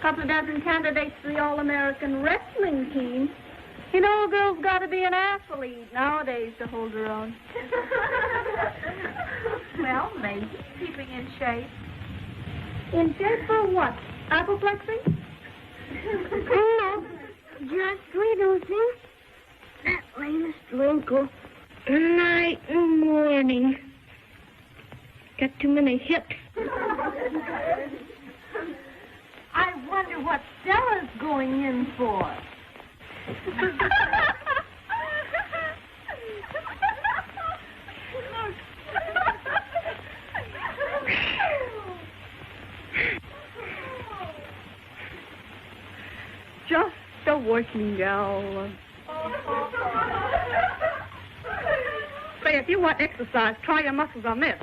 couple of dozen candidates for the All-American Wrestling team. You know, a girl's got to be an athlete nowadays to hold her own. Well, maybe. Keeping in shape. In shape for what? Apoplexy? No, just reducing that latest wrinkle night and morning. Got too many hips. I wonder what Stella's going in for. Just a working gal. Say, if you want exercise, try your muscles on this.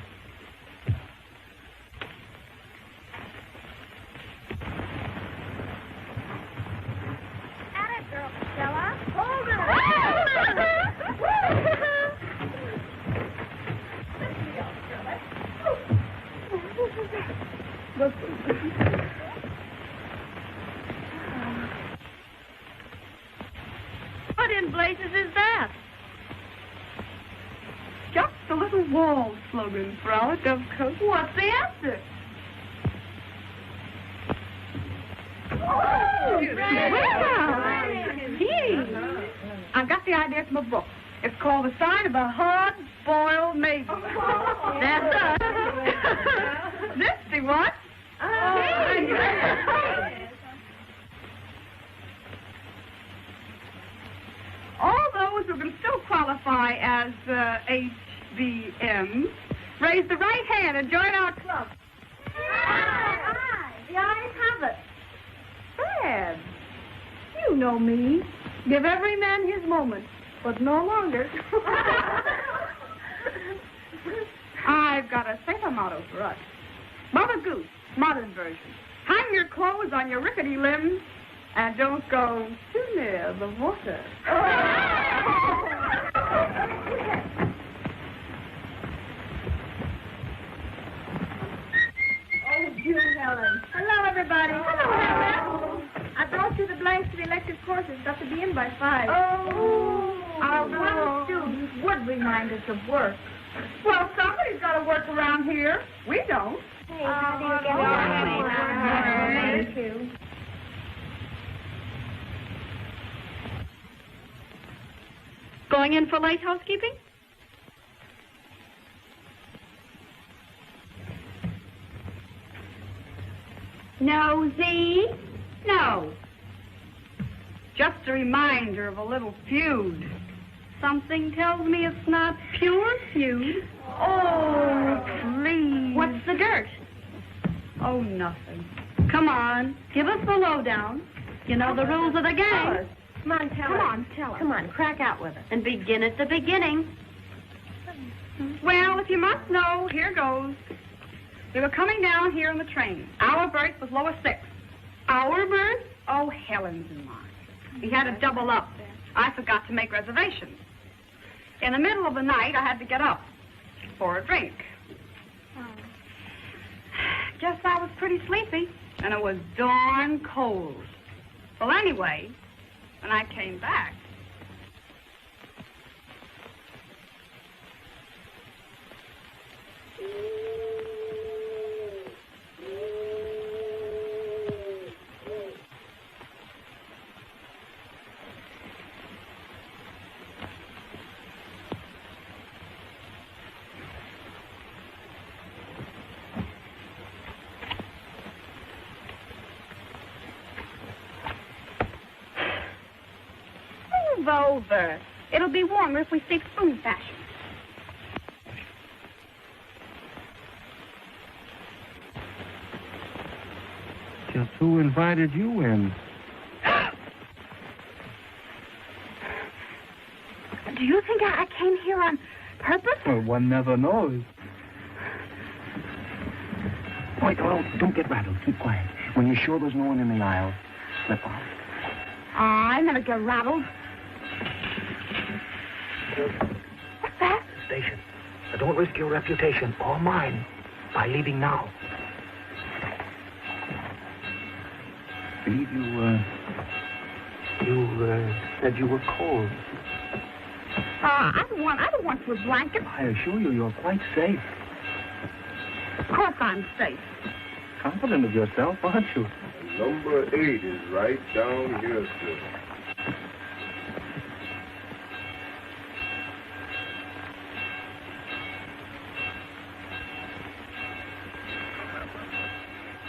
What in blazes is that? Just a little wall slogan, Frau Dovecote. What's the answer? Well, gee, I've got the idea from a book. It's called The Sign of a Hard-Boiled Maiden. That's us. Nifty, what? All those who can still qualify as HBMs, raise the right hand and join our club. Aye. The ayes have it. Fred, you know me. Give every man his moment, but no longer. I've got a safer motto for us. Mother Goose, modern version. Hang your clothes on your rickety limbs and don't go too near the water. Oh, dear Helen. Hello, everybody. Hello, Helen. I brought you the blanks to the elective courses. Got to be in by 5. Oh. Our one student would remind us of work. Well, somebody's got to work around here. We don't. Hey, how do you get Thank you. Going in for late housekeeping? Nosy? No. Just a reminder of a little feud. Something tells me it's not pure feud. Oh, please. What's the dirt? Oh, nothing. Come on, give us the lowdown. You know the rules of the game. Come on, tell Come us. on, tell us. Come on, crack out with it. And begin at the beginning. Well, if you must know, here goes. We were coming down here on the train. Our berth was lower 6. Our berth? Oh, Helen's and mine. We had to double up. I forgot to make reservations. In the middle of the night, I had to get up for a drink. Guess I was pretty sleepy, and it was darn cold. Well, anyway, when I came back, move over. It'll be warmer if we stay spoon fashion. Just who invited you in? Do you think I came here on purpose? Well, one never knows. Wait, don't get rattled. Keep quiet. When you're sure there's no one in the aisle, slip off. I never get rattled. What's that? Station. Now, don't risk your reputation or mine by leaving now. believe you said you were cold. I don't want your blanket. I assure you, you're quite safe. Of course I'm safe. Confident of yourself, aren't you? Number 8 is right down here, sir.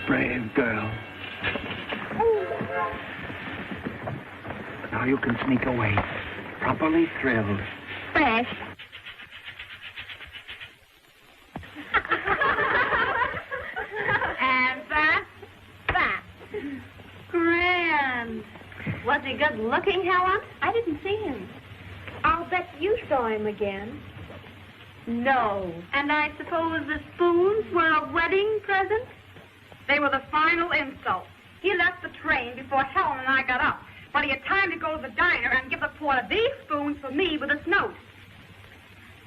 Brave girl. Now you can sneak away, properly thrilled. Fresh. And that. Grand. Was he good looking, Helen? I didn't see him. I'll bet you saw him again. No. And I suppose the spoons were a wedding present? They were the final insult. He left the train before Helen and I got up, but he had time to go to the diner and give the porter these spoons for me with this note.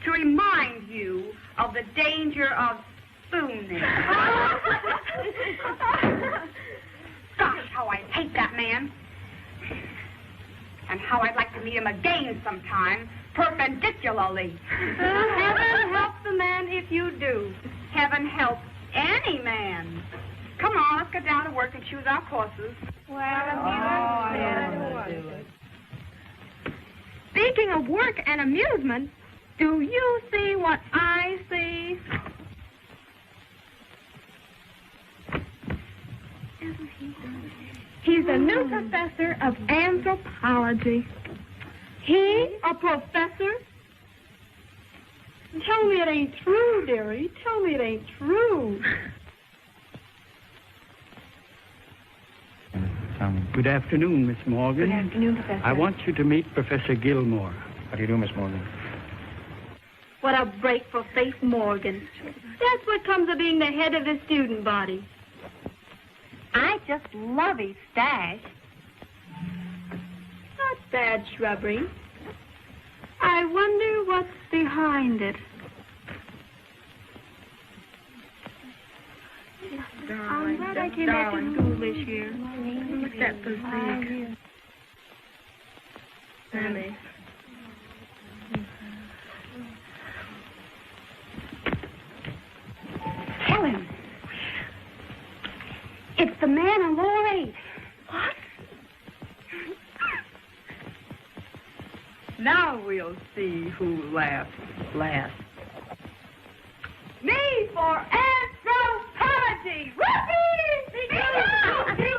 To remind you of the danger of spooning. Gosh, how I hate that man. And how I'd like to meet him again sometime, perpendicularly. Heaven help the man if you do. Heaven help any man. Come on, let's get down to work and choose our courses. Speaking of work and amusement, do you see what I see? He's the new professor of anthropology. He, a professor? Tell me it ain't true, dearie. Tell me it ain't true. Good afternoon, Miss Morgan. Good afternoon, Professor. I want you to meet Professor Gilmore. How do you do, Miss Morgan? What a break for Faith Morgan. That's what comes of being the head of the student body. I just love his stash. Not bad shrubbery. I wonder what's behind it. I'm glad I came back to school this year. Look at that physique. Sammy. Helen. It's the man on lower 8. What? Now we'll see who laughs last. Me for anthropology! Whoopee! How do you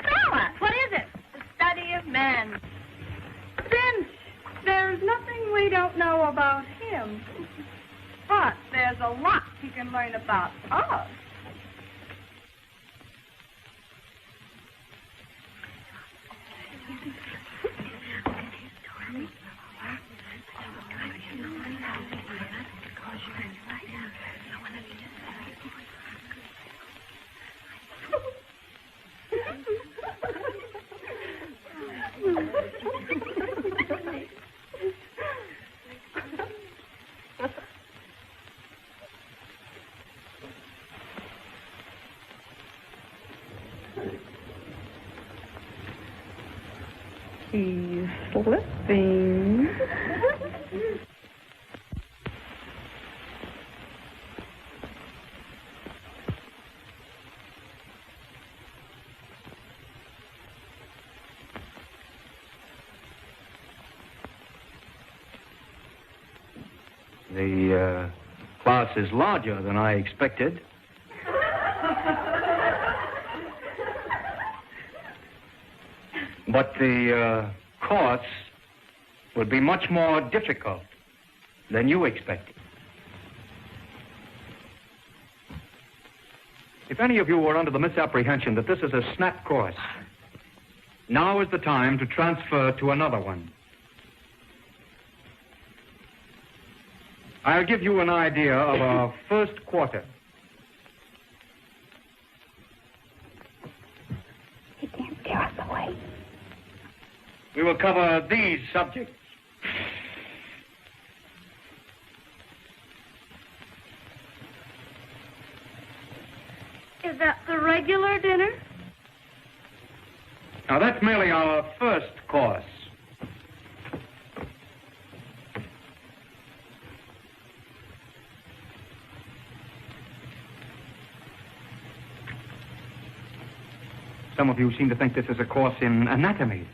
spell it? What is it? The study of men. Since there's nothing we don't know about him, But there's a lot he can learn about us. he's slipping. The class is larger than I expected. But the course would be much more difficult than you expected. If any of you were under the misapprehension that this is a snap course, now is the time to transfer to another one. I'll give you an idea of our first quarter. He can't scare us away. We will cover these subjects. Is that the regular dinner? Now, that's merely our first course. Some of you seem to think this is a course in anatomy.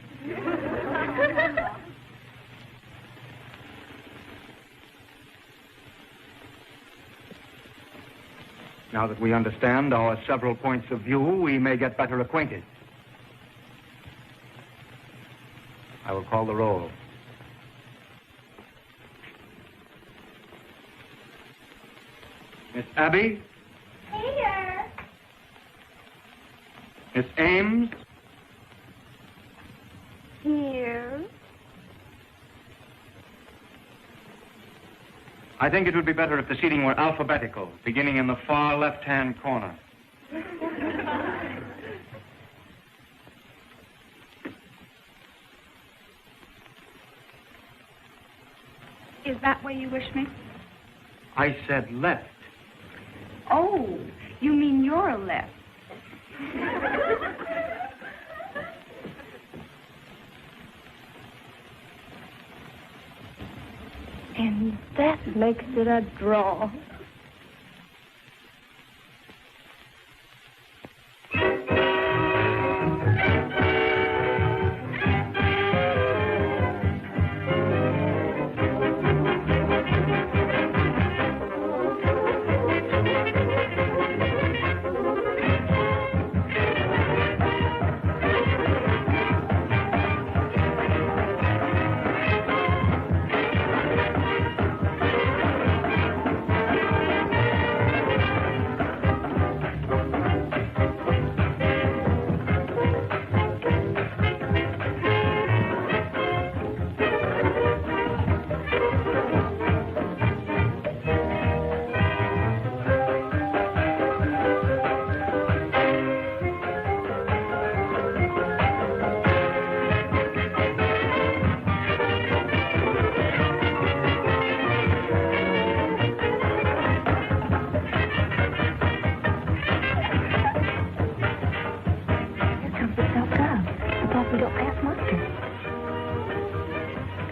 Now that we understand our several points of view, we may get better acquainted. I will call the roll. Miss Abby? Here. Miss Ames? Here. I think it would be better if the seating were alphabetical, beginning in the far left-hand corner. Is that where you wish me? I said left. Oh, you mean you're left. And that makes it a draw.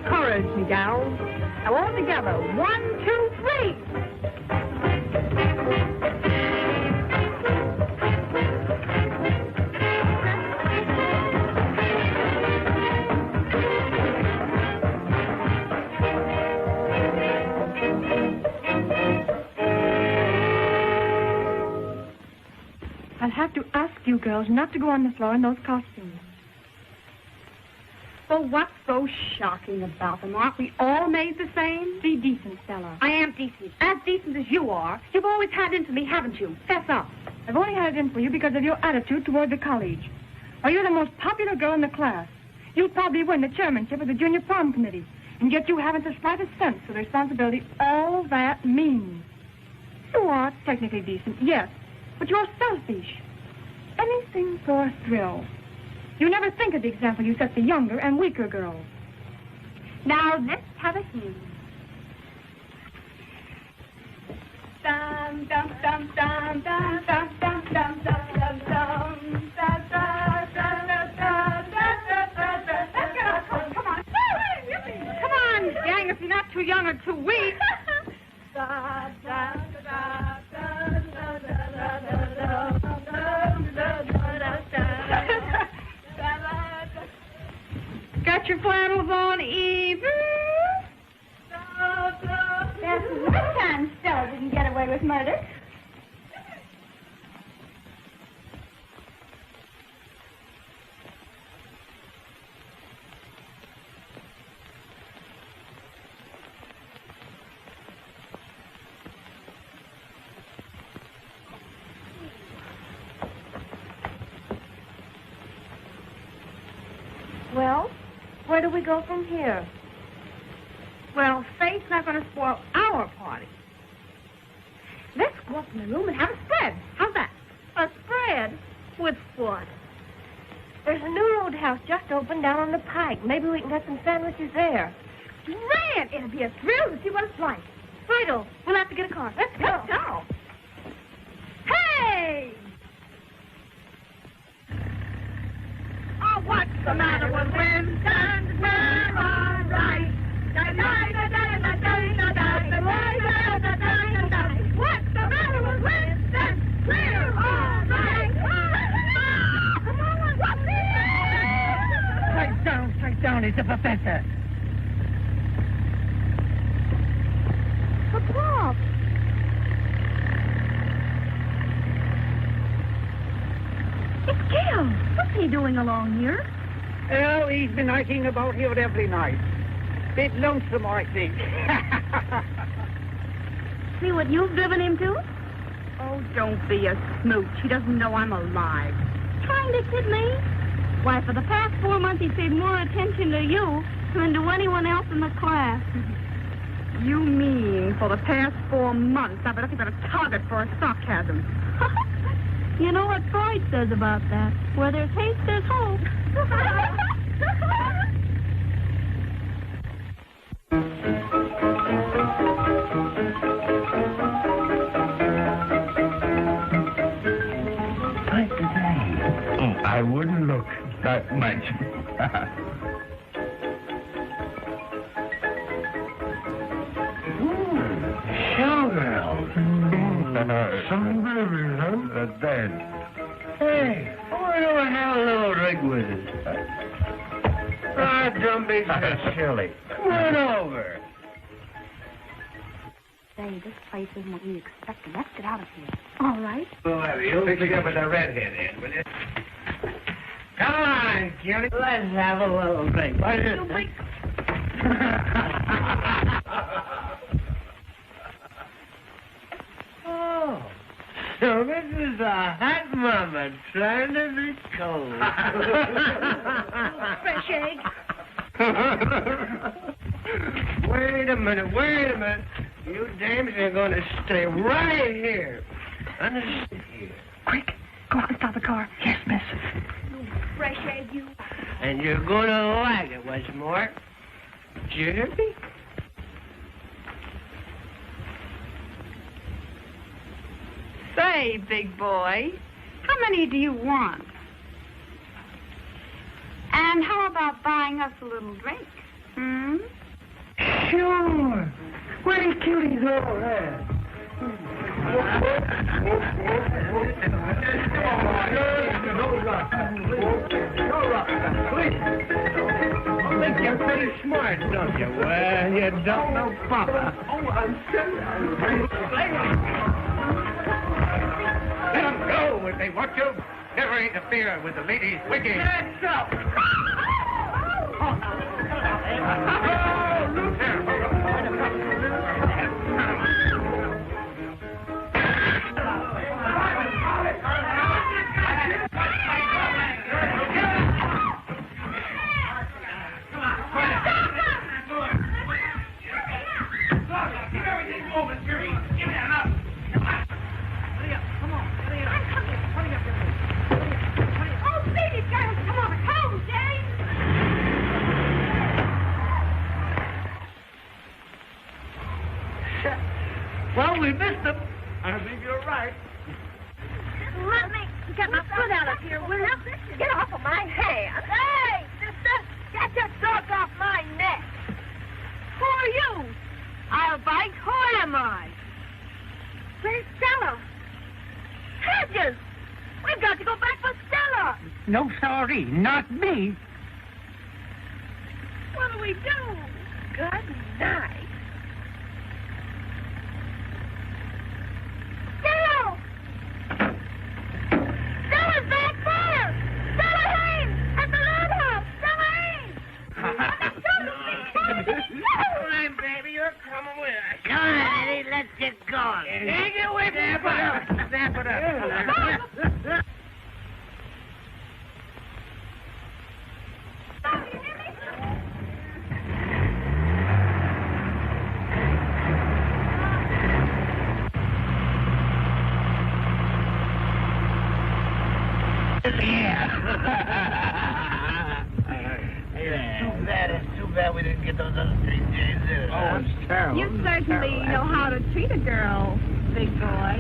Courage, me gals. Now all together. 1, 2, 3. I'll have to ask you girls not to go on the floor in those costumes. Well, what's so shocking about them? Aren't we all made the same? Be decent, Stella. I am decent. As decent as you are. You've always had it in me, haven't you? Fess up. I've only had it in for you because of your attitude toward the college. Why, you're the most popular girl in the class. You'll probably win the chairmanship of the junior prom committee. And yet you haven't the slightest sense of the responsibility all that means. You are technically decent, yes, but you're selfish. Anything for a thrill. You never think of the example you set the younger and weaker girls. Now let's have a hymn. Dum dum dum dum dum dum dum dum dum dum dum. Da da da da da da da da. Let's get our coat. Come on. Come on, gang, if you're not too young or too weak. Da da da da da da da da da. Got your flannels on, Eve? That's one time Stella didn't get away with murder. Well, where do we go from here? Well, Faith's not going to spoil our party. Let's go up in the room and have a spread. How's that? A spread? With what? There's a new roadhouse just opened down on the pike. Maybe we can get some sandwiches there. Grand! It'll be a thrill to see what it's like. Righto. We'll have to get a car. Let's go. Let's go. Hey! the matter with Winston? We're all right. What's the matter with Winston? We're all right. Strike down. It's the professor. But Bob. It's Gil. What's he doing along here? Well, he's been hiking about here every night. Bit lonesome, I think. See what you've driven him to? Oh, don't be a smooch. He doesn't know I'm alive. Trying to kid me? Why, for the past 4 months, he's paid more attention to you than to anyone else in the class. You mean for the past 4 months I've been nothing but a target for a sarcasm. You know what Freud says about that? Where there's hate, there's hope. I wouldn't look that much. Showgirls. Some babies, huh? They're dead. Hey, why don't have a little drink with us? Ah, don't be so silly. Come on over. Say, this place isn't what we expected. Let's get out of here. All right. You'll pick up with the redhead in, will you? Come on, cutie. Let's have a little drink. What is it? Oh, so this is a hot mama trying to be cold. Fresh egg. Wait a minute. You dames are going to stay right here. Understand here. Quick, go out and stop the car. Yes, miss. Fresh egg, you. And you're going to like it, what's more. Jeremy? Say, big boy, how many do you want? And how about buying us a little drink? Hmm? Sure. Where the cuties all at? I think you're pretty smart, don't you? Well, you don't know Papa. Oh, I'm sorry. Let them go if they want to. Never interfere with the ladies' wigging. That's up. Well, we missed them. I think you're right. Let me get my foot out of here, will you? Get off of my hand. Hey, sister, get your dog off my neck. Who are you? I'll bite. Who am I? Where's Stella? Hedges! We've got to go back for Stella. No, sorry, not me. What do we do? Good night. Stella! Stella's back there! Stella Haynes! At the roadhouse! Stella Haynes! All right, baby, you're coming with us. Come on, Eddie, let's get going. Take it with me. Snap it up. That is too bad we didn't get those other 3 days in. Oh, it's terrible. You certainly know how to treat a girl, big boy.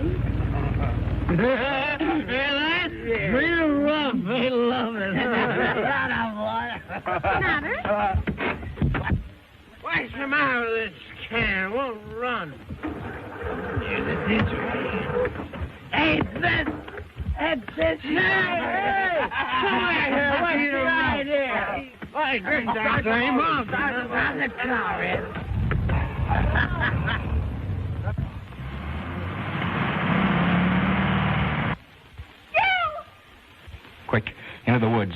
Real rough. They love it. matter? What's the matter with this can? Won't run. Hey, that's it. Hey! Somebody here, what's the idea? Why, good Dr. Amos. On the car, Ed. Quick, into the woods.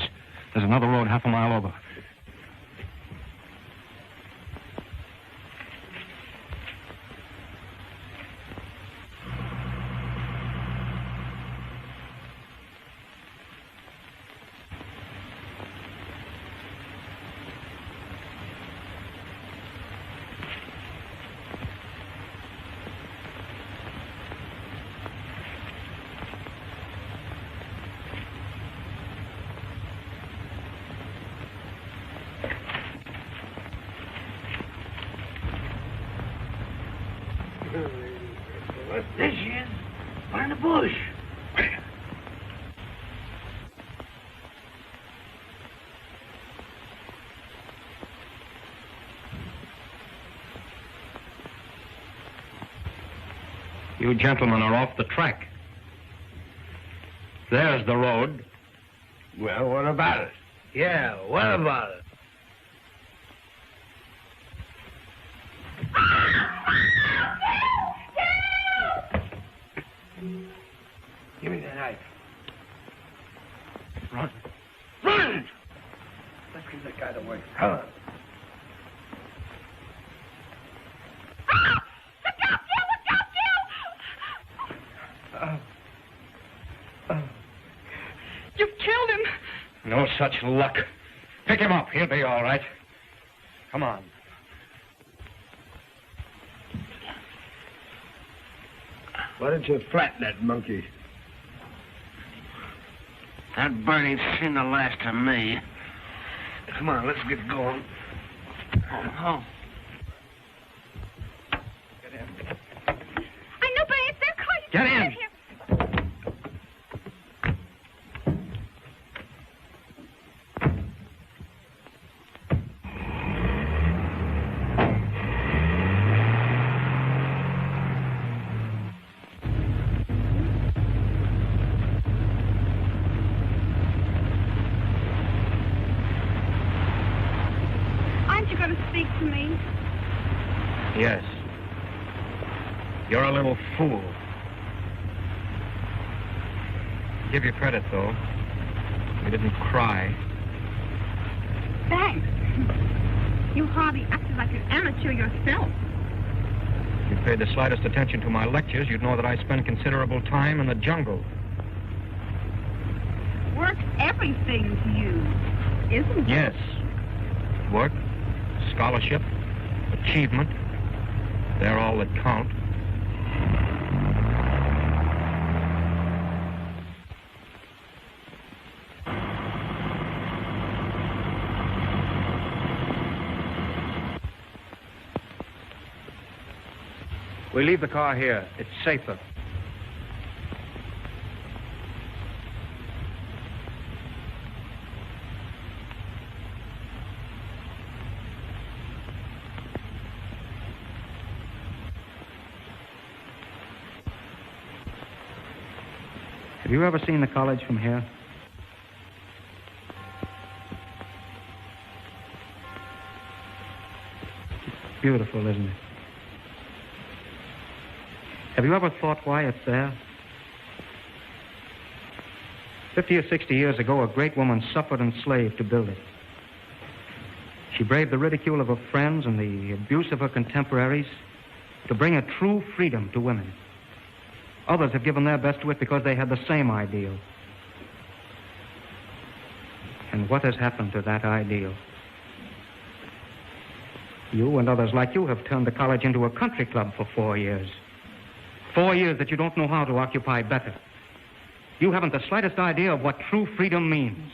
There's another road half a mile over. What's this is? We're in the bush. You gentlemen are off the track. There's the road. Well, what about it? Yeah, what about it? Give me that knife. Run. Run! Let's give that guy the way. Come on. You've killed him. No such luck. Pick him up. He'll be all right. Come on. Why don't you flatten that monkey? That birdie's seen the last of me. Come on, let's get going. Oh. I know, but if they're caught, Get in. Here. Aren't you going to speak to me? Yes. You're a little fool. Give you credit, though. You didn't cry. Thanks. You hardly acted like an amateur yourself. If you paid the slightest attention to my lectures, you'd know that I spend considerable time in the jungle. Work's everything to you, isn't it? Yes. Work, scholarship, achievement. They're all that count. We leave the car here. It's safer. Have you ever seen the college from here? It's beautiful, isn't it? Have you ever thought why it's there? 50 or 60 years ago, a great woman suffered and slaved to build it. She braved the ridicule of her friends and the abuse of her contemporaries to bring a true freedom to women. Others have given their best to it because they had the same ideal. And what has happened to that ideal? You and others like you have turned the college into a country club for 4 years. 4 years that you don't know how to occupy better. You haven't the slightest idea of what true freedom means.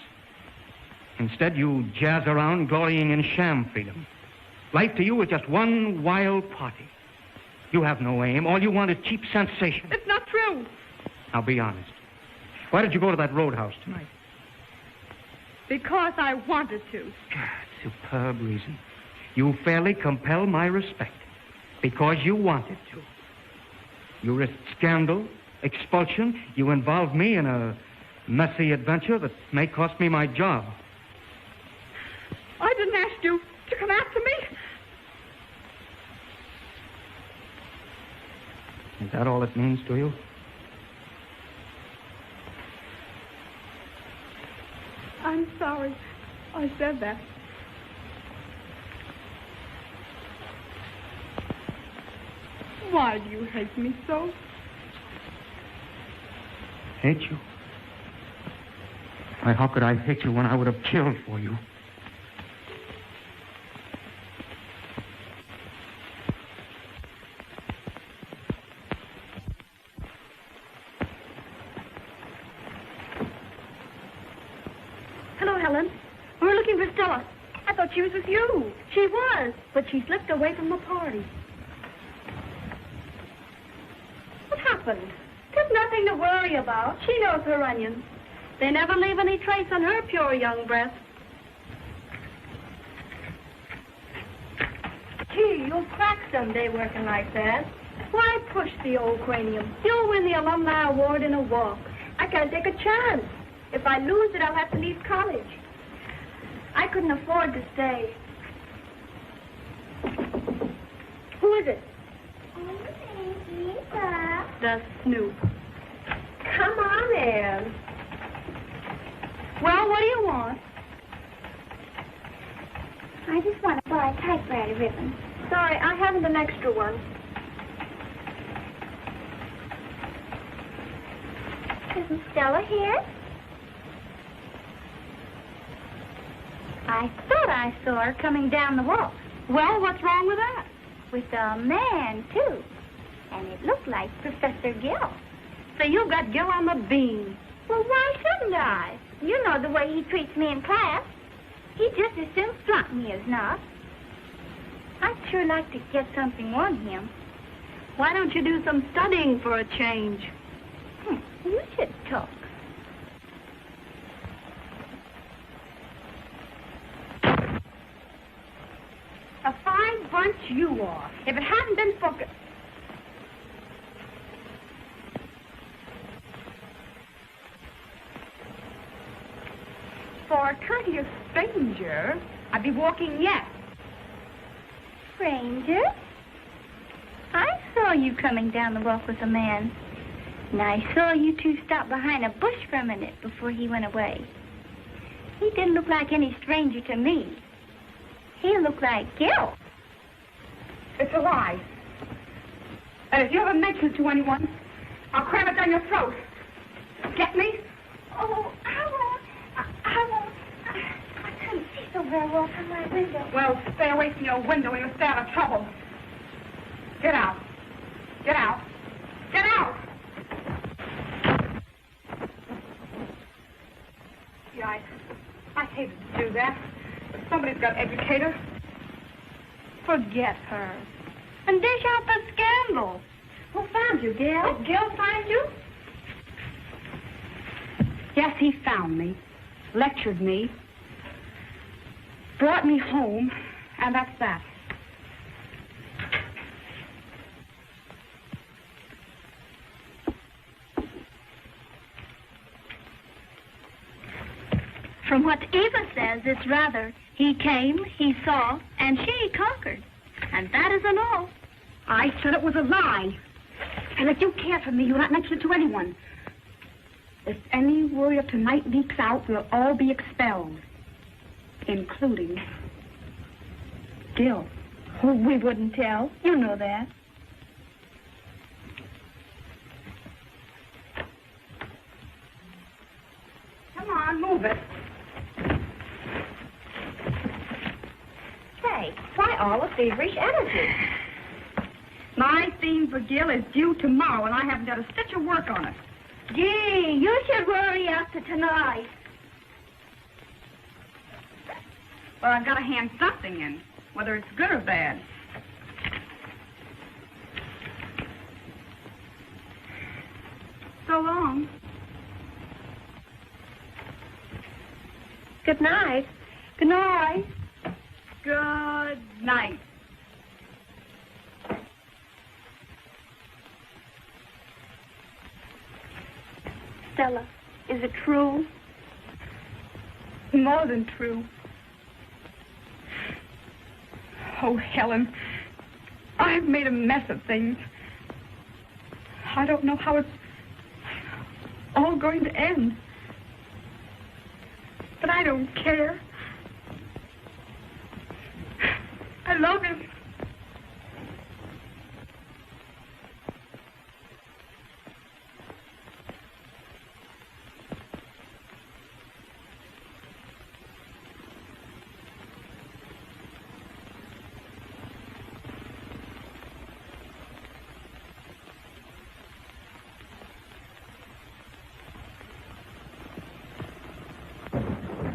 Instead, you jazz around glorying in sham freedom. Life to you is just one wild party. You have no aim. All you want is cheap sensation. It's not true. Now, be honest. Why did you go to that roadhouse tonight? Because I wanted to. Superb reason. You fairly compel my respect. Because you wanted to. You risked scandal, expulsion. You involved me in a messy adventure that may cost me my job. I didn't ask you to come after me. Is that all it means to you? I'm sorry I said that. Why do you hate me so? Hate you? Why, how could I hate you when I would have killed for you? Hello, Helen. We're looking for Stella. I thought she was with you. She was, but she slipped away from the party. What happened? There's nothing to worry about. She knows her onions. They never leave any trace on her pure young breast. Gee, you'll crack someday working like that. Why push the old cranium? You'll win the alumni award in a walk. I can't take a chance. If I lose it, I'll have to leave college. I couldn't afford to stay. Who is it? The Snoop. Come on, Ann. Well, what do you want? I just want to buy a typewriter ribbon. Sorry, I haven't an extra one. Isn't Stella here? I thought I saw her coming down the walk. Well, what's wrong with that? With a man, too. And it looked like Professor Gill. So you got Gil on the bean. Well, why shouldn't I? You know the way he treats me in class. He'd just as soon flunk me as not. I'd sure like to get something on him. Why don't you do some studying for a change? You should talk. A fine bunch you are. If it hadn't been for... For a courteous stranger, I'd be walking yet. Stranger? I saw you coming down the walk with a man. And I saw you two stop behind a bush for a minute before he went away. He didn't look like any stranger to me. He looked like Gil. It's a lie. And if you ever mention it to anyone, I'll cram it down your throat. Get me? Oh, I won't. I won't. I couldn't see so very well from my window. Well, stay away from your window or you'll stay out of trouble. Get out. Get out. Get out! Yeah, I hated to do that. But somebody's got to educate her. Forget her. And dish out the scandal. Who found you, Gil? Did Gil find you? Yes, he found me. Lectured me. Brought me home. And that's that. From what Eva says, it's rather he came, he saw, and she conquered. And that isn't all. I said it was a lie. And if you care for me, you'll not mention it to anyone. If any word of tonight leaks out, we'll all be expelled. Including Gil. Oh, we wouldn't tell. You know that. Come on, move it. Say, why all the feverish energy? My theme for Gil is due tomorrow, and I haven't done a stitch of work on it. Gee, you should worry after tonight. Well, I've got to hand something in, whether it's good or bad. So long. Good night. Good night. Good night. Stella, is it true? More than true. Oh, Helen, I've made a mess of things. I don't know how it's all going to end. But I don't care. I love him.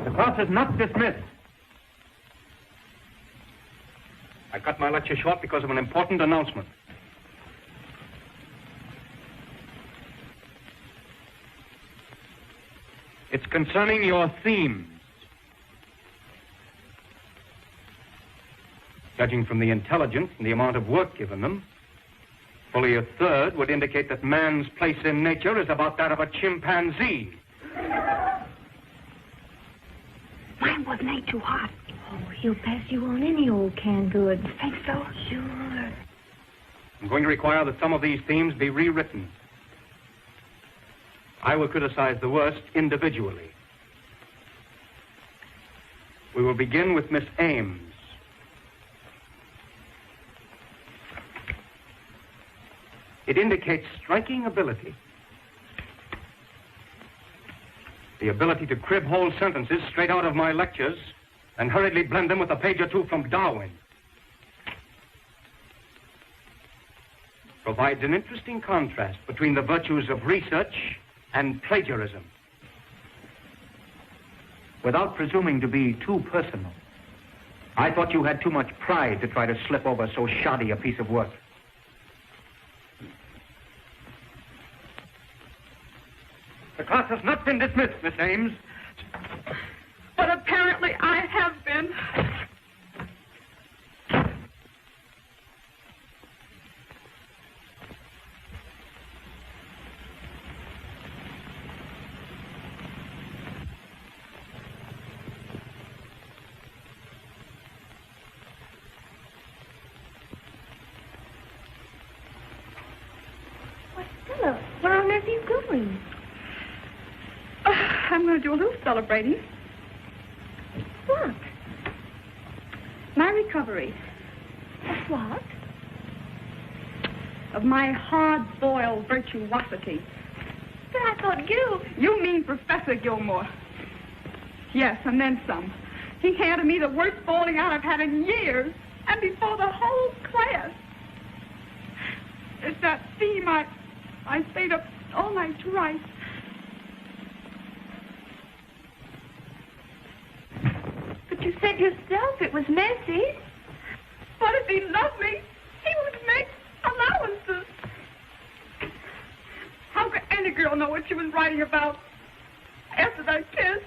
The class is not dismissed. I cut my lecture short because of an important announcement. It's concerning your themes. Judging from the intelligence and the amount of work given them, fully a third would indicate that man's place in nature is about that of a chimpanzee. Mine wasn't ain't too hot. Oh, he'll pass you on any old canned goods. Think so? Sure. I'm going to require that some of these themes be rewritten. I will criticize the worst individually. We will begin with Miss Ames. It indicates striking ability. The ability to crib whole sentences straight out of my lectures and hurriedly blend them with a page or two from Darwin. Provides an interesting contrast between the virtues of research and plagiarism. Without presuming to be too personal, I thought you had too much pride to try to slip over so shoddy a piece of work. The class has not been dismissed, Miss Ames. But apparently I have been. Why, Stella, where on earth are you going? I'm going to do a little celebrating. What? My recovery. Of what? Of my hard-boiled virtuosity. But I thought you... You mean Professor Gilmore. Yes, and then some. He handed me the worst falling out I've had in years, and before the whole class. It's that theme I stayed up all night to write. But you said yourself it was messy. But if he loved me, he would make allowances. How could any girl know what she was writing about after that kiss?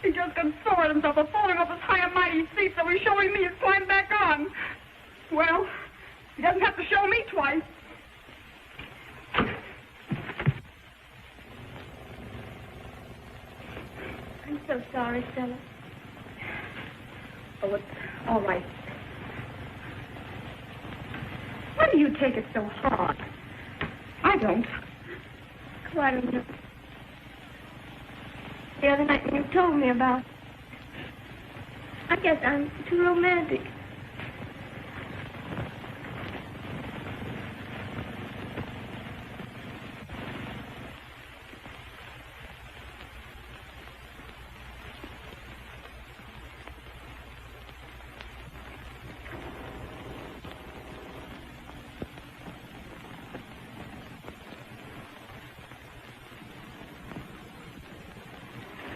He just got sore at himself for falling off his high and mighty seat, so he's showing me his climb back on. Well, he doesn't have to show me twice. I'm so sorry, Stella. Oh, it's all right. Why do you take it so hard? I don't. Oh, I don't know. The other night when you told me about... I guess I'm too romantic.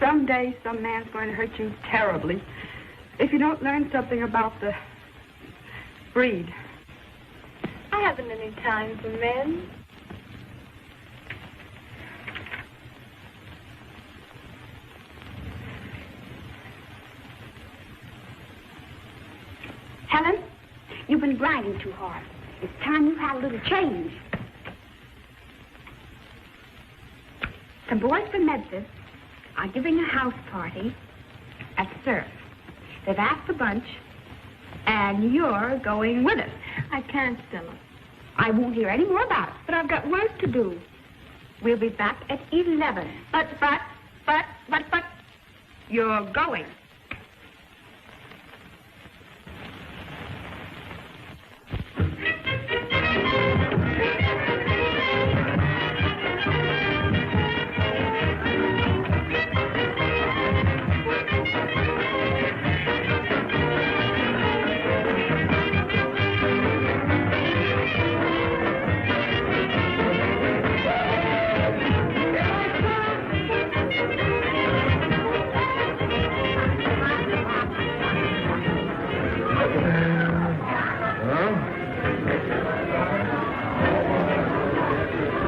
Someday, some man's going to hurt you terribly if you don't learn something about the breed. I haven't any time for men. You've been grinding too hard. It's time you had a little change. The boys from Memphis are giving a house party at Surf. They've asked a bunch, and you're going with us. I can't, Stella. I won't hear any more about it. But I've got work to do. We'll be back at 11. But, you're going.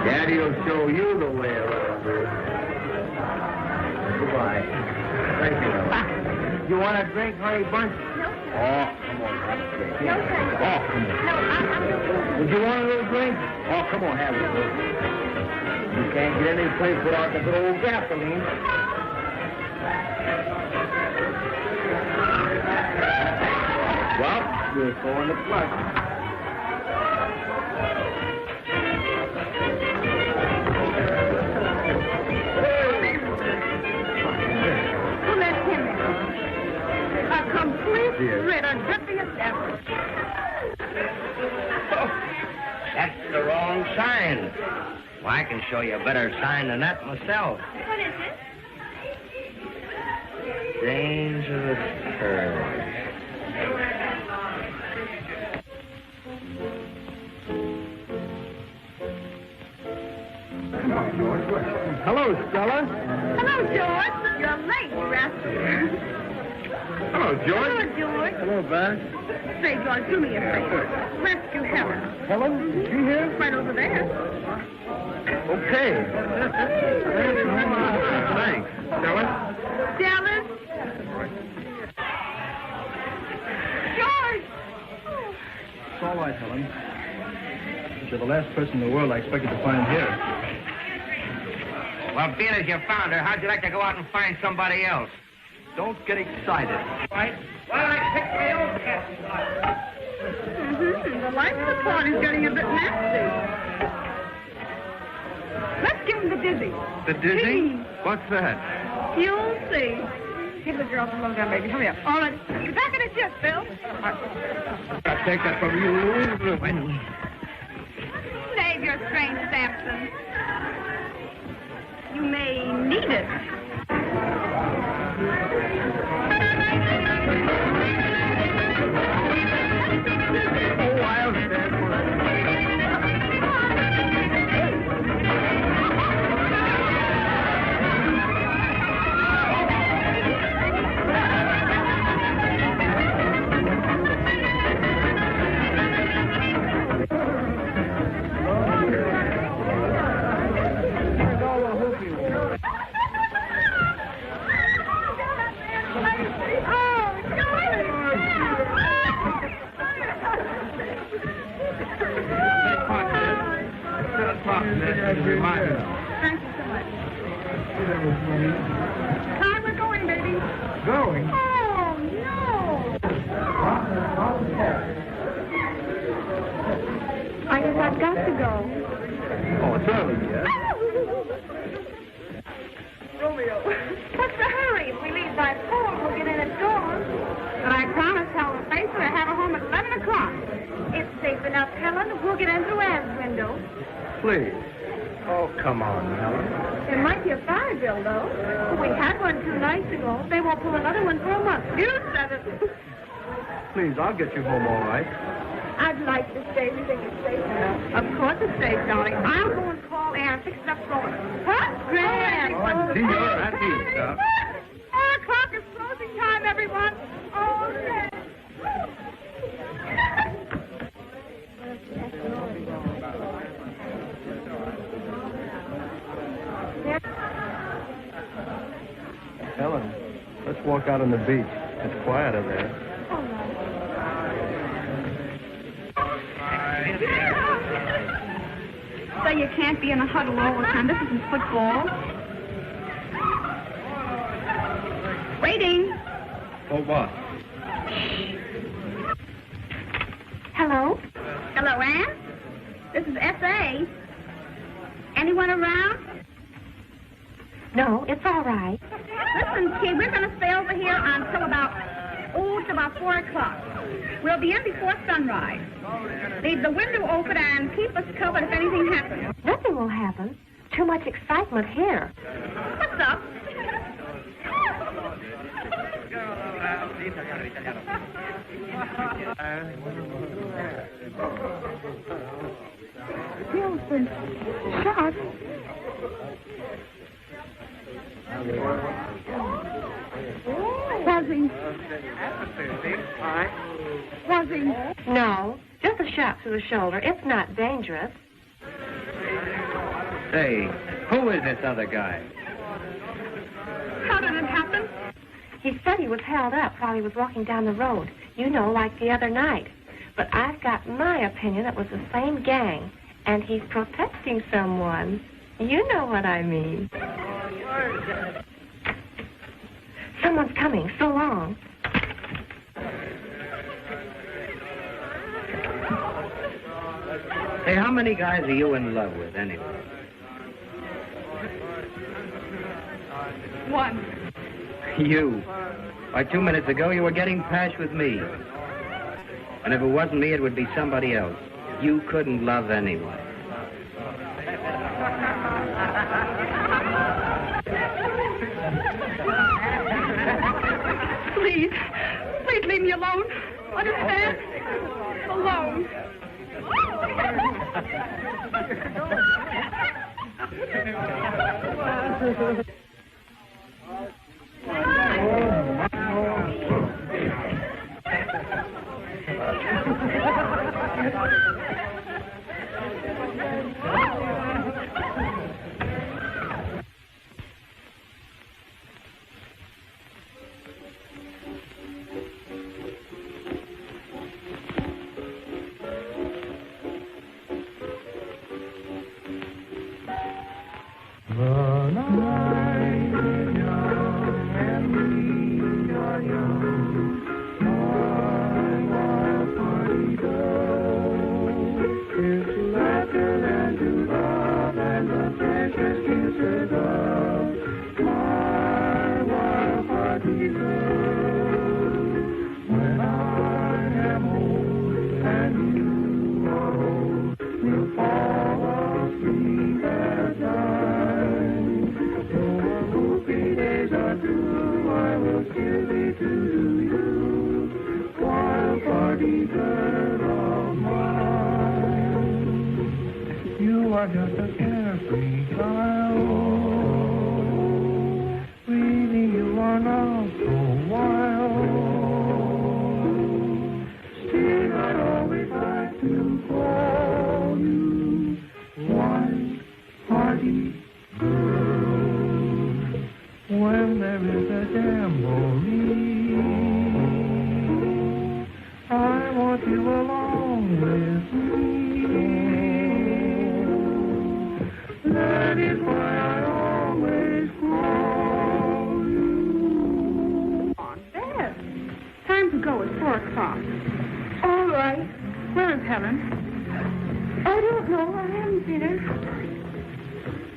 Daddy'll show you the way around. Goodbye. Thank you. You want a drink, honey bunch? No, Oh, come on, have a drink. No, sir. Oh, come on. No, I'm Would you want a little drink? Oh, come on, have it. You can't get any place without the good old gasoline. Well, we'll go in the plug. Who let him in? A complete traitor, defiant devil. That's the wrong sign. Well, I can show you a better sign than that myself. What is it? Dangerous curve. Hello, Stella. Hello, George. You're late, you rascal. Hello, George. Hello, George. Hello, Bud. Say, George, do me a favor. Rescue Helen. Helen, is she here? Right over there. Okay. Thanks. Stella? Dallas. George! It's all right, Helen. But you're the last person in the world I expected to find here. Well, being as you found her, how'd you like to go out and find somebody else? Don't get excited. Right? Well, I picked my own cat. The life of the party's getting a bit nasty. Let's give him the dizzy. The dizzy? What's that? You'll see. Give the girl some lowdown, baby. Hurry up. All right. Get back in the jet, Bill. I'll take that from you. Save your strange Samson. You may need it. Oh, I'll stand for it. Thank you so much. Time we're going, baby. Going? Oh, no. I guess I've got to go. Oh, it's early yet. Romeo. What's the hurry? If we leave by 4, we'll get in at dawn. But I promised Helen Facer to have her home at 11 o'clock. It's safe enough, Helen. We'll get in through Anne's window. Please. Oh, come on, Helen. It might be a fire bill, though. We had one 2 nights ago. They won't pull another one for a month. You said it. Please, I'll get you home all right. I'd like to stay. We think it's safe enough. Of course it's safe, darling. I'll go and call Anne, fix it up for her. Huh? Grand. Oh, I see you're happy, stuff. 4 o'clock is closing time, everyone. Oh, yeah. Helen, let's walk out on the beach. It's quieter there. say you can't be in a huddle all the time. This isn't football. Waiting. For what? Hello? Hello, Ann? This is S.A. Anyone around? No, it's all right. Listen, kid, we're going to stay over here until about 4 o'clock. We'll be in before sunrise. Leave the window open and keep us covered if anything happens. Nothing will happen. Too much excitement here. What's up? Bill's been shot. Was he? Was he? No, just a shot through the shoulder. It's not dangerous. Say, who is this other guy? How did it happen? He said he was held up while he was walking down the road. You know, like the other night. But I've got my opinion it was the same gang. And he's protecting someone. You know what I mean. Someone's coming. So long. Hey, how many guys are you in love with, anyway? One. You. Why, 2 minutes ago, you were getting patched with me. And if it wasn't me, it would be somebody else. You couldn't love anyone. Please. Please leave me alone. Understand? Alone.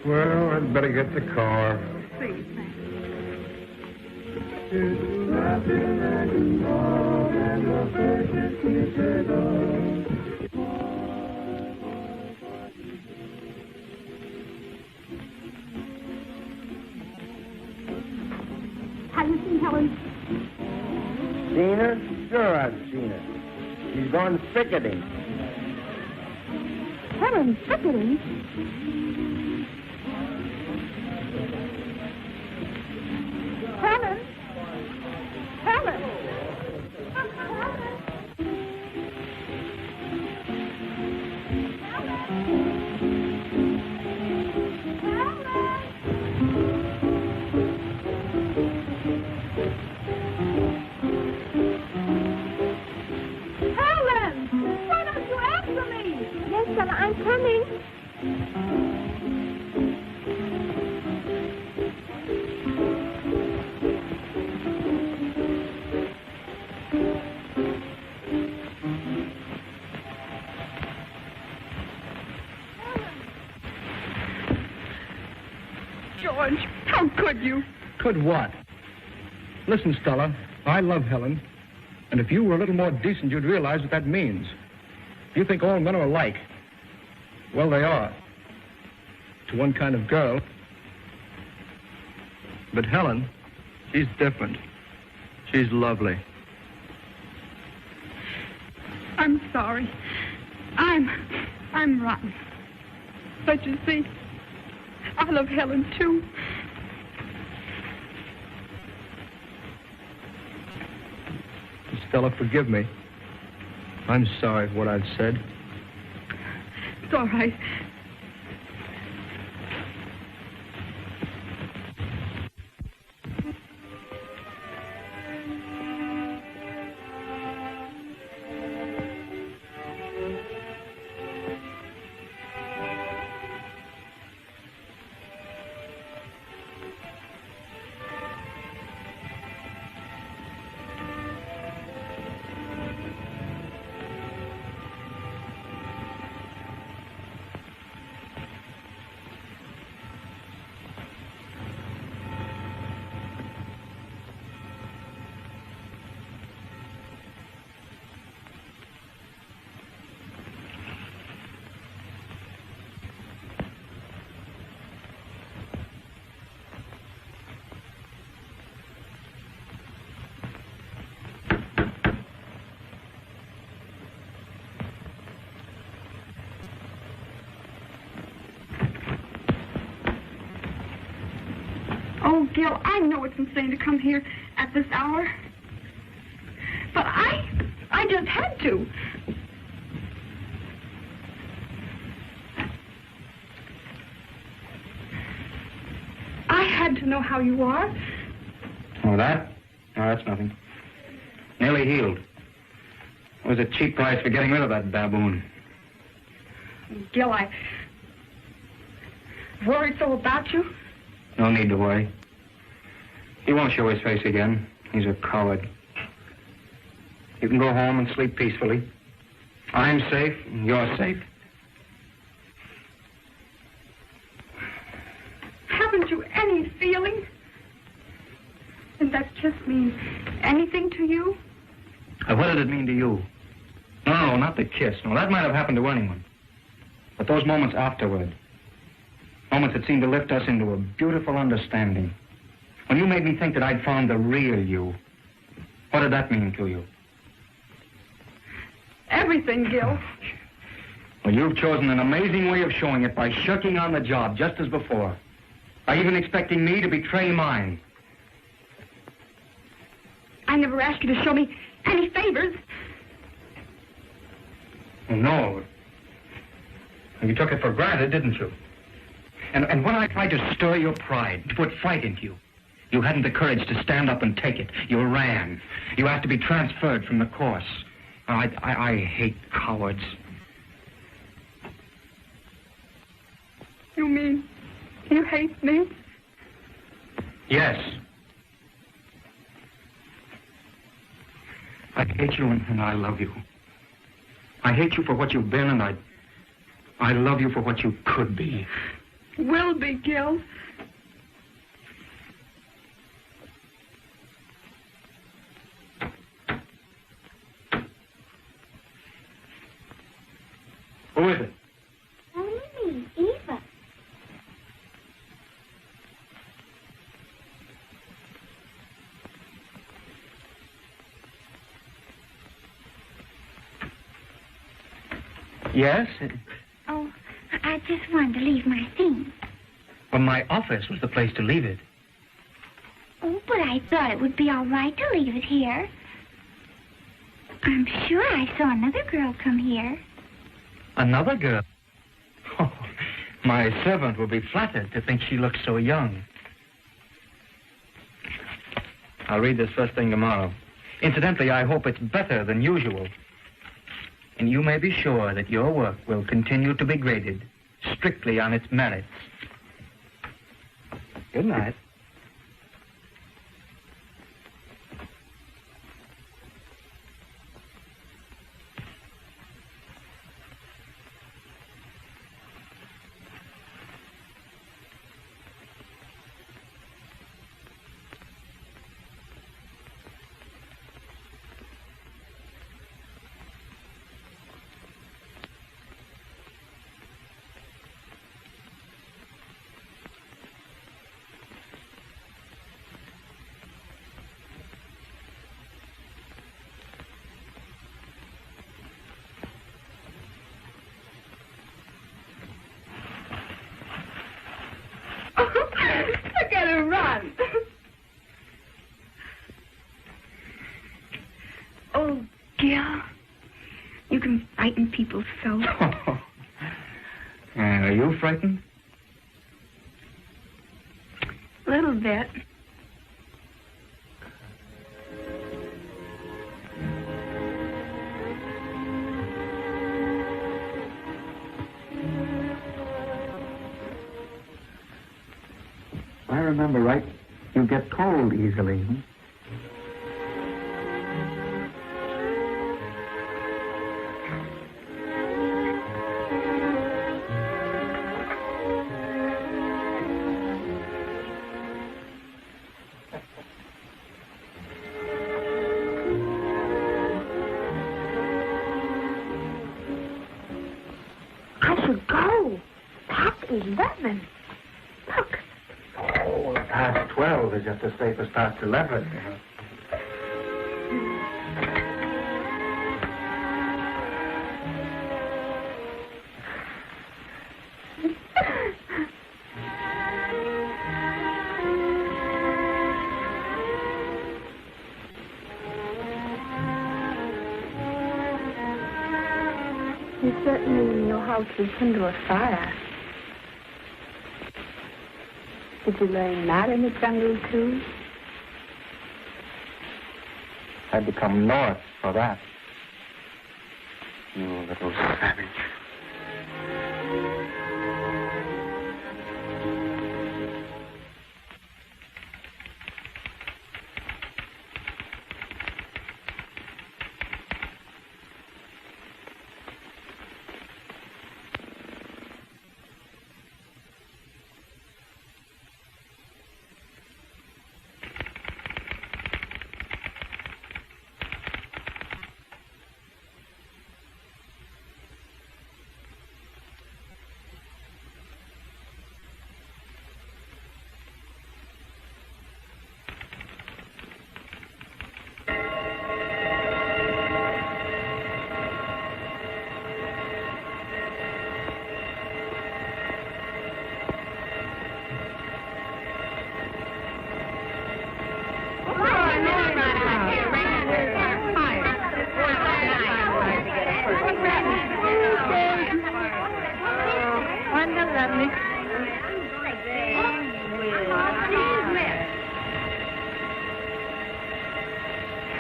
Well, I'd better get the car. Please, Have you seen Helen? Seen her? Sure I've seen her. She's gone picketing. Helen picketing? Helen? Helen? Helen! Why don't you answer me? Yes, Stella, I'm coming. Could you? Could what? Listen, Stella, I love Helen. And if you were a little more decent, you'd realize what that means. You think all men are alike. Well, they are. To one kind of girl. But Helen, she's different. She's lovely. I'm sorry. I'm rotten. But you see, I love Helen, too. Stella, forgive me. I'm sorry for what I've said. It's all right. Oh, Gil, I know it's insane to come here at this hour. But I just had to. I had to know how you are. Oh, that? No, that's nothing. Nearly healed. It was a cheap price for getting rid of that baboon. Gil, I worried so about you. No need to worry. He won't show his face again. He's a coward. You can go home and sleep peacefully. I'm safe, and you're safe. Haven't you any feeling? Did that kiss mean anything to you? What did it mean to you? No, not the kiss. No, that might have happened to anyone. But those moments afterward, moments that seemed to lift us into a beautiful understanding. When you made me think that I'd found the real you, what did that mean to you? Everything, Gil. Well, you've chosen an amazing way of showing it by shirking on the job just as before. By even expecting me to betray mine. I never asked you to show me any favors. Oh, no. You took it for granted, didn't you? And when I tried to stir your pride, to put fight into you, you hadn't the courage to stand up and take it. You ran. You asked to be transferred from the course. I hate cowards. You mean you hate me? Yes. I hate you and I love you. I hate you for what you've been and I love you for what you could be. Will be, Gil. Who is it? Only me, Eva. Yes? Oh, I just wanted to leave my things. Well, my office was the place to leave it. Oh, but I thought it would be all right to leave it here. I'm sure I saw another girl come here. Another girl? Oh, my servant will be flattered to think she looks so young. I'll read this first thing tomorrow. Incidentally, I hope it's better than usual. And you may be sure that your work will continue to be graded strictly on its merits. Good night. frightened? A little bit. If I remember right, you get cold easily. I should go. Past 11. Look. Oh, past 12 is just as safe as past 11. You certainly know how to kindle a fire. Did you learn that in the jungle, too? I'd become North for that. You little savage.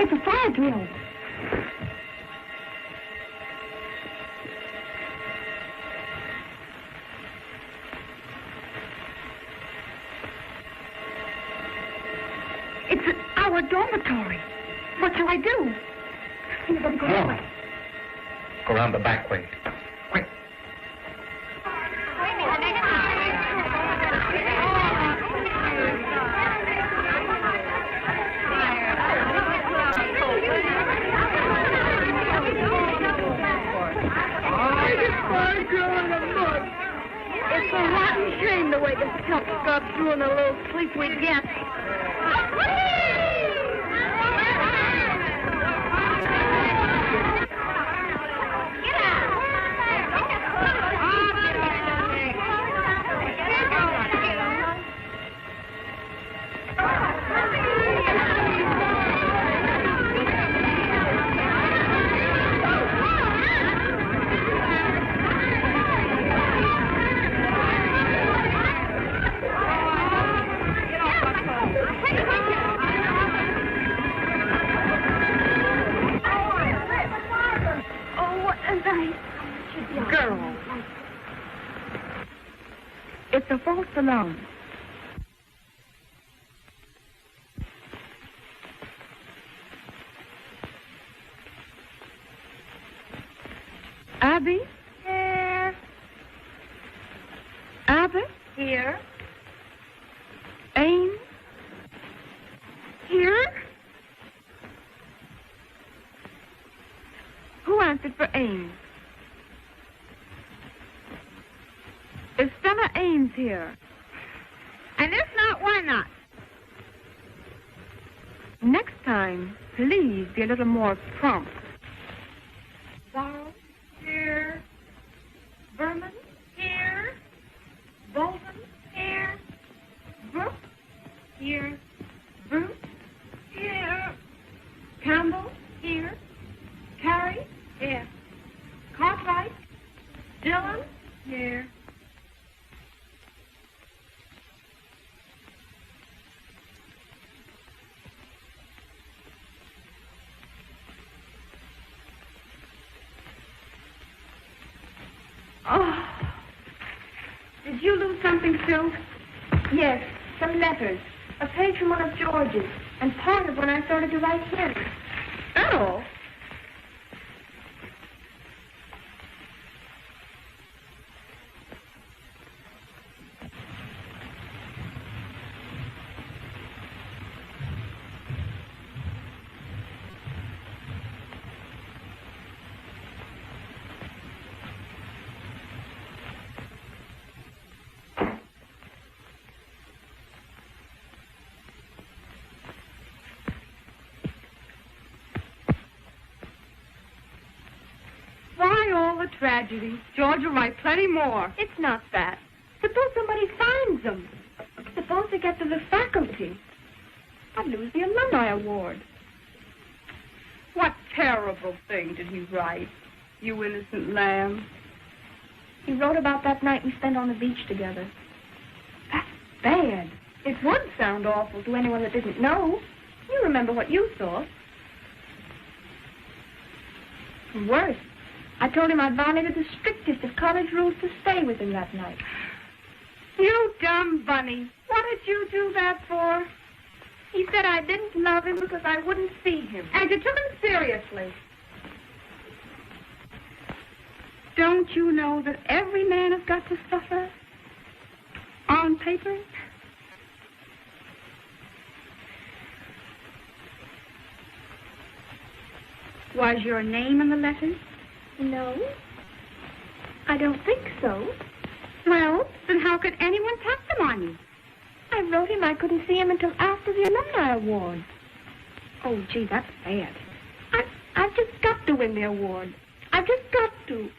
It's a fire drill. It's our dormitory. What shall I do? You better go that way. Go around the back way. Quick. It's a rotten shame the way this pup got through in a little sleep we get. Girl. It's a false alarm. Abby? Here. Abby? Here. Ames? Here. Who answered for Ames? Is Stella Ames here? And if not, why not? Next time, please be a little more prompt. Zorro, here. Berman, here. Bolton, here. Brooks, here. Bruce, here. Campbell, here. Carey, here. Cartwright, Dillon, here. Oh. Did you lose something, Sue? Yes, some letters. A page from one of George's, and part of when I started to write him. Oh. Why all the tragedy? George will write plenty more. It's not that. Suppose somebody finds them. Suppose they get to the faculty. I'd lose the alumni award. What terrible thing did he write? You innocent lamb. He wrote about that night we spent on the beach together. That's bad. It would sound awful to anyone that didn't know. You remember what you saw. Worse, I told him I violated the strictest of college rules to stay with him that night. You dumb bunny. What did you do that for? He said I didn't love him because I wouldn't see him. And you took him seriously. Don't you know that every man has got to suffer? On paper? Was your name in the letters? No, I don't think so. Well, then how could anyone test them on you? I wrote him I couldn't see him until after the alumni award. Oh, gee, that's bad. I've just got to win the award. I've just got to.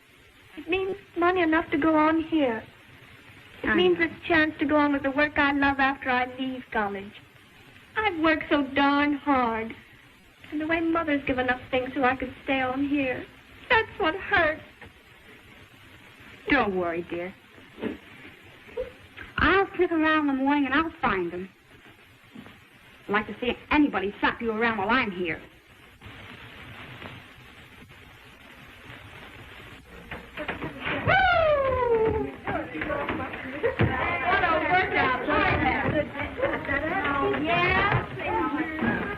It means money enough to go on here. It means a chance to go on with the work I love after I leave college. I've worked so darn hard. And the way Mother's given up things so I could stay on here. That's what hurts. Don't worry, dear. I'll sniff around in the morning and I'll find them. I'd like to see anybody slap you around while I'm here. What a workout. Oh, yeah?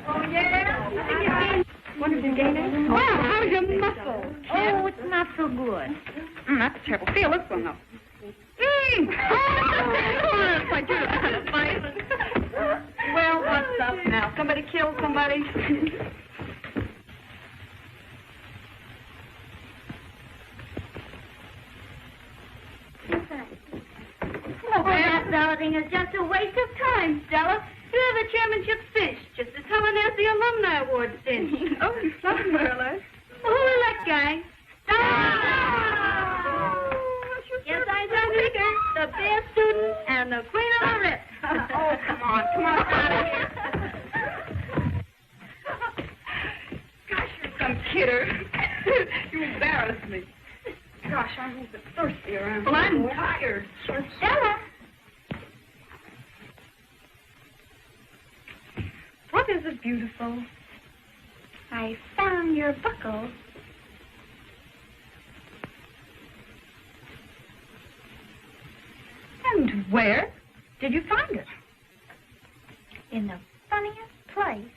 Oh, yeah? What did you gain it? Well, how's your muscle? Oh, it's not so good. That's a terrible. Feel this one, though. Well, what's up now? Somebody killed somebody? Well, that balloting is just a waste of time, Stella. You're the chairmanship fish, just as Helen has the alumni award cinch. Oh, Merle. Who is that guy? Yes, I know her. The best student and the queen of the rip. Oh, come on, out of here. Gosh, you're some kidder. You embarrass me. Gosh, I'm a bit thirsty around. Well, I'm tired. Stella. What is it, beautiful? I found your buckle. And where did you find it? In the funniest place.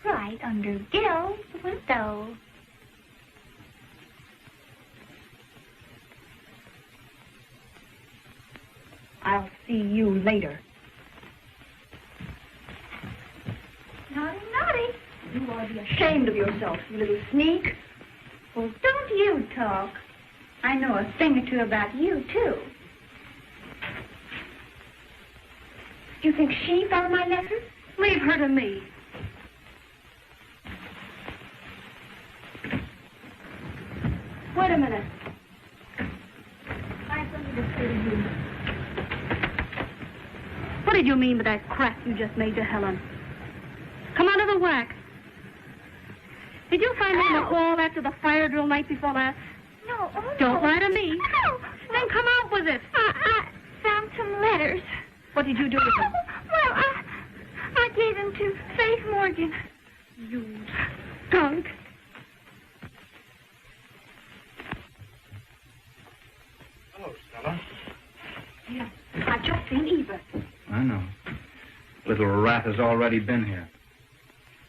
Right under Gil's window. I'll see you later. Naughty, naughty. You ought to be ashamed of yourself, you little sneak. Well, don't you talk. I know a thing or two about you, too. Do you think she found my letter? Leave her to me. Wait a minute. I have something to say to you. What did you mean by that crack you just made to Helen? Come out of the wax. Did you find it in the wall after the fire drill night before last? No. Oh, Don't no. lie to me. No. Then come out with it. I found some letters. What did you do with them? Well, I gave them to Faith Morgan. You skunk. little rat has already been here.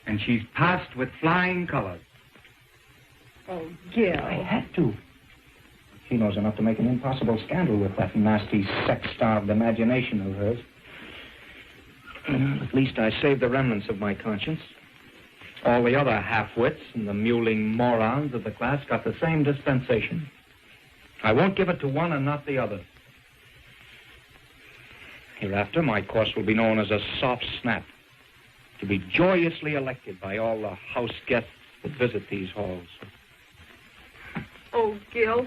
And she's passed with flying colors. Oh, Gil. I had to. She knows enough to make an impossible scandal with that nasty, sex-starved imagination of hers. Well, at least I saved the remnants of my conscience. All the other half-wits and the mewling morons of the class got the same dispensation. I won't give it to one and not the other. Hereafter, my course will be known as a soft snap, to be joyously elected by all the house guests that visit these halls. Oh, Gil,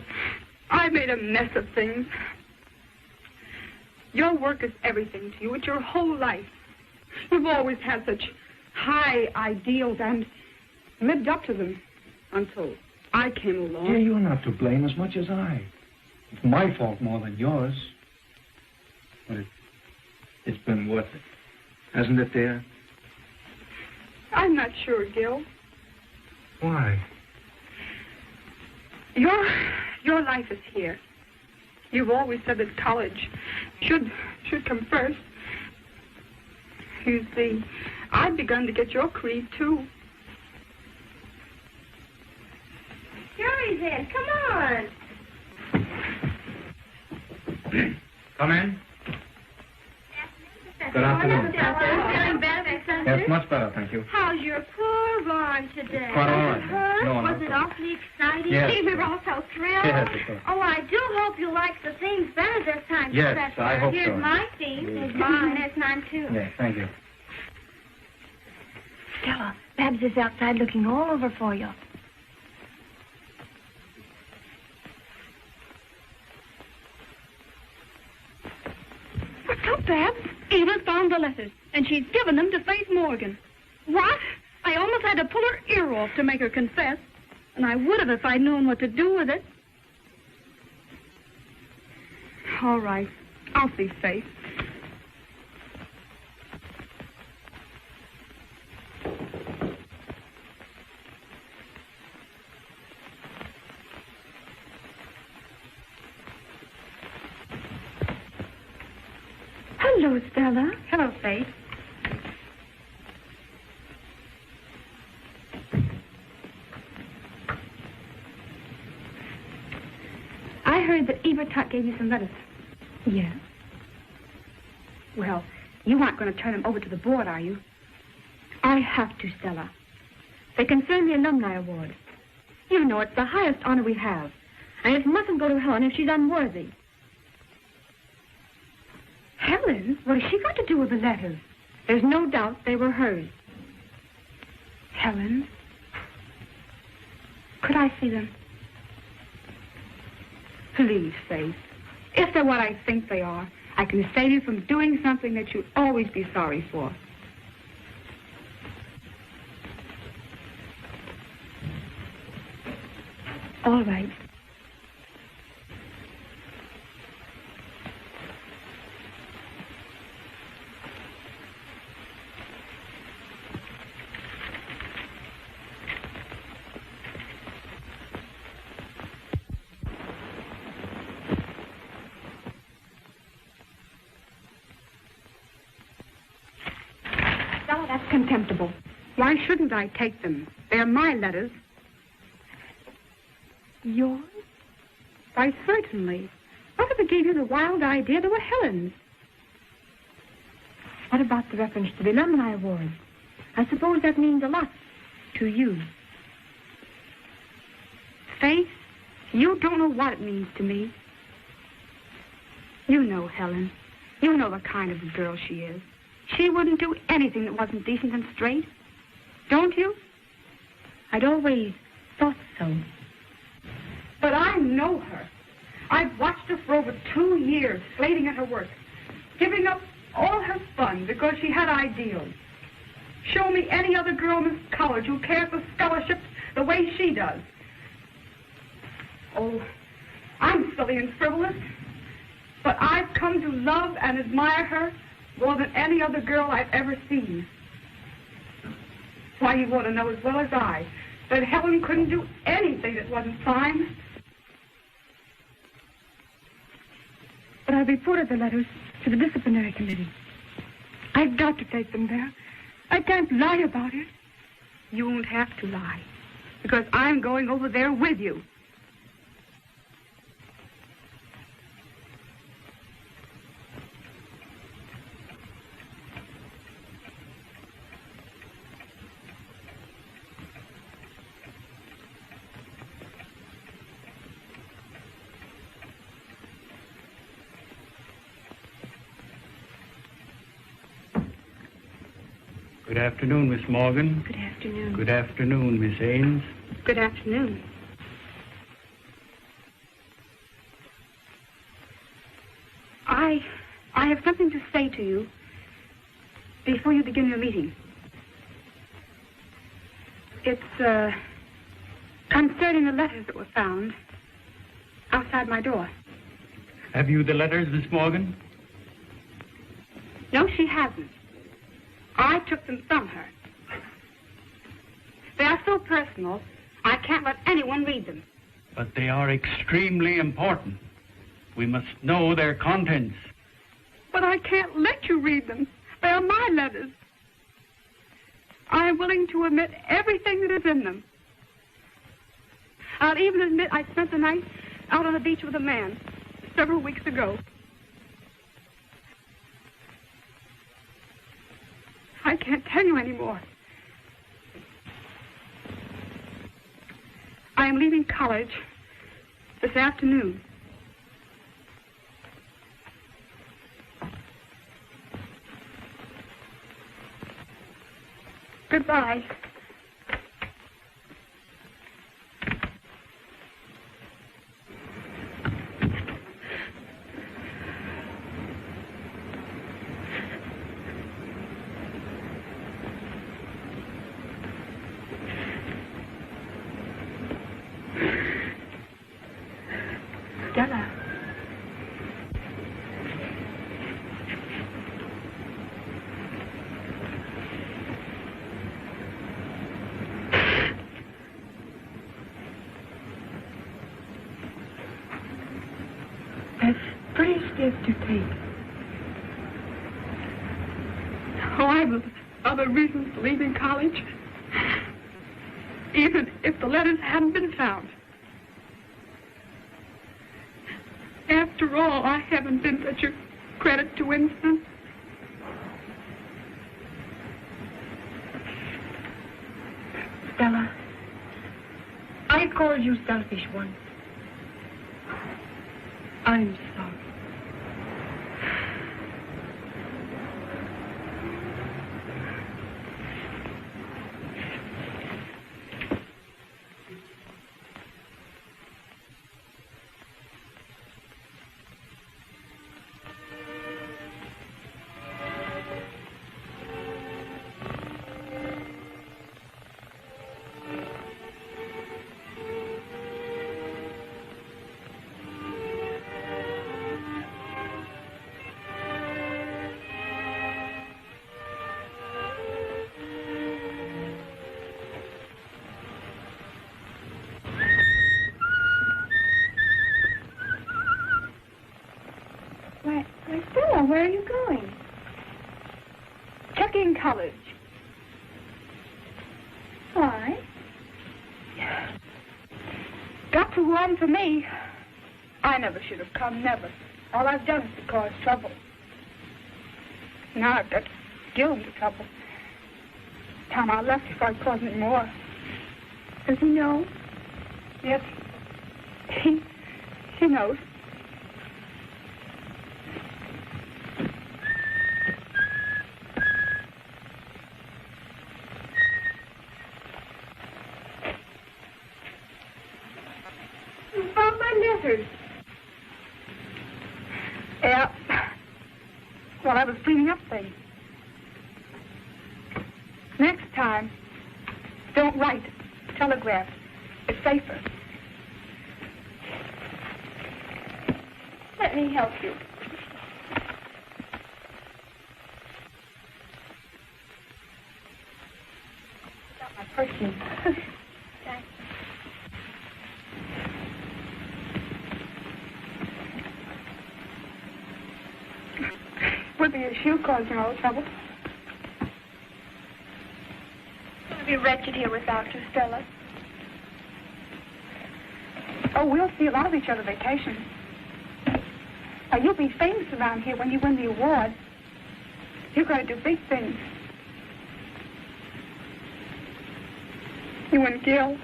I made a mess of things. Your work is everything to you. It's your whole life. You've always had such high ideals and lived up to them until I came along. Dear, you're not to blame as much as I. It's my fault more than yours. But it's been worth it. Hasn't it, dear? I'm not sure, Gil. Why? Your life is here. You've always said that college should come first. You see, I've begun to get your creed, too. Sure he's in. Come on. Come in. Good afternoon. Feeling better, Professor? Yes, much better, thank you. How's your poor arm today? Quite all right. Was it hurt? No, Was not it so. awfully exciting? Yes. We were all so thrilled. Yes, of course. Oh, I do hope you like the themes better this time, Yes, Professor. I hope Here's so. my theme. There's mine. There's mine, too. Yes, thank you. Stella, Babs is outside looking all over for you. What's up, Babs? Eva's found the letters, and she's given them to Faith Morgan. What? I almost had to pull her ear off to make her confess, and I would have if I'd known what to do with it. All right. I'll see Faith. Hello, Stella. Hello, Faith. I heard that Eva Tuck gave you some letters. Yeah. Well, you aren't going to turn them over to the board, are you? I have to, Stella. They concern the Alumni Award. You know it's the highest honor we have. And it mustn't go to Helen if she's unworthy. Helen? What has she got to do with the letters? There's no doubt they were hers. Helen? Could I see them? Please, Faith. If they're what I think they are, I can save you from doing something that you'd always be sorry for. All right. Stella, that's contemptible. Why shouldn't I take them? They're my letters. Yours? Why, certainly. What if it gave you the wild idea they were Helen's? What about the reference to the Alumni Award? I suppose that means a lot to you. Faith, you don't know what it means to me. You know Helen. You know the kind of girl she is. She wouldn't do anything that wasn't decent and straight. Don't you? I'd always thought so. But I know her. I've watched her for over 2 years, slaving at her work, giving up all her fun because she had ideals. Show me any other girl in this college who cares for scholarships the way she does. Oh, I'm silly and frivolous, but I've come to love and admire her more than any other girl I've ever seen. Why, you ought to know as well as I that Helen couldn't do anything that wasn't fine. But I reported the letters to the disciplinary committee. I've got to take them there. I can't lie about it. You won't have to lie, because I'm going over there with you. Good afternoon, Miss Morgan. Good afternoon. Good afternoon, Miss Ames. Good afternoon. I have something to say to you before you begin your meeting. It's concerning the letters that were found outside my door. Have you the letters, Miss Morgan? No, she hasn't. I took them from her. They are so personal, I can't let anyone read them. But they are extremely important. We must know their contents. But I can't let you read them. They are my letters. I am willing to admit everything that is in them. I'll even admit I spent the night out on the beach with a man several weeks ago. I can't tell you anymore. I am leaving college this afternoon. Goodbye. Stella. That's pretty stiff to take. Oh, I have other reasons for leaving college. Even if the letters hadn't been found. After all, I haven't been such a credit to Winston. Stella, I called you selfish once. I'm sorry. Why, Stella, where are you going? Checking college. Why? Got too warm for me. I never should have come, never. All I've done is to cause trouble. Now I've got Gil into trouble. Time I left before I caused any more. Does he know? Yes. He knows. You found my letters. Yeah. Well, I was cleaning up things. Next time, don't write. Telegraph. It's safer. Let me help you. Got my perfume. Thanks. Would be a shoe causing all the trouble. to be wretched here without you, Stella. Oh, we'll see a lot of each other vacation. You'll be famous around here when you win the award. You're going to do big things. You and Gil.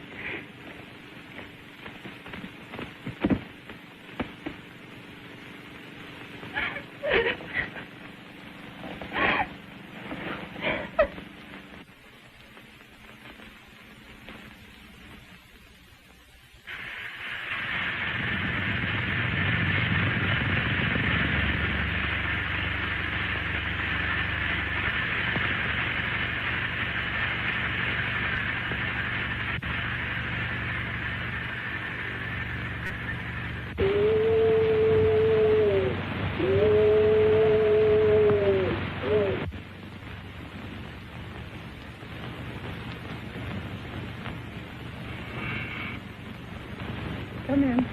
Come in.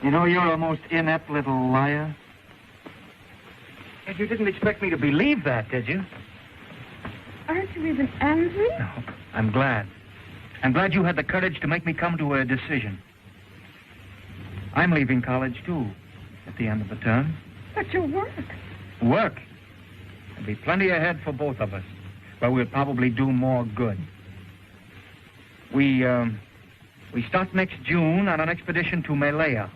You know, you're a most inept little liar. And you didn't expect me to believe that, did you? Aren't you even angry? No, I'm glad. I'm glad you had the courage to make me come to a decision. I'm leaving college, too, at the end of the term. But your work. Work? There'll be plenty ahead for both of us, but we'll probably do more good. We start next June on an expedition to Malaya.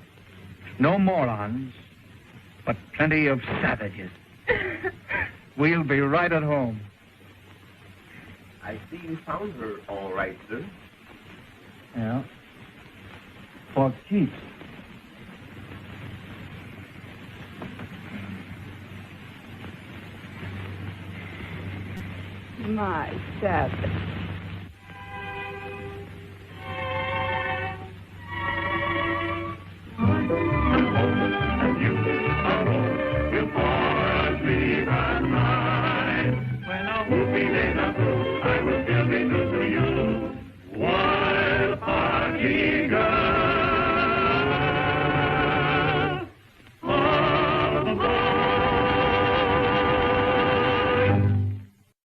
No morons, but plenty of savages. We'll be right at home. I see you found her all right, sir. Yeah. For keeps. My savage.